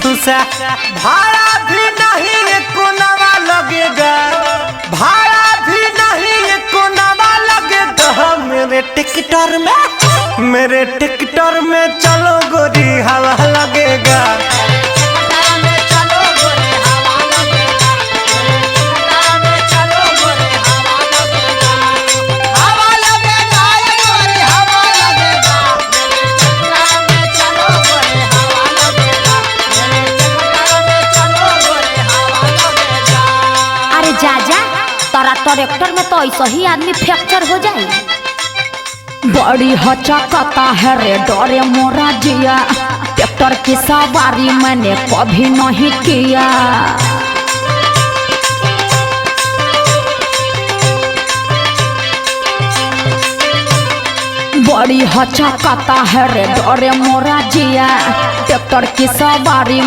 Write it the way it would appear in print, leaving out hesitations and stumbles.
से भाड़ा भी नहीं एक नवा लगेगा, भाड़ा भी नहीं एक नवा लगेगा। मेरे टिकटर में चलो गोरी हवा लगेगा। जा तारा ट्रैक्टर में तो ऐसा ही आदमी फ्रैक्चर हो जाए। बड़ी हचकता है रे डरे मोरा जिया, ट्रैक्टर की सवारी मैंने कभी नहीं किया। बड़ी हचकता है रे डरे मोरा जिया, ट्रैक्टर की सवारी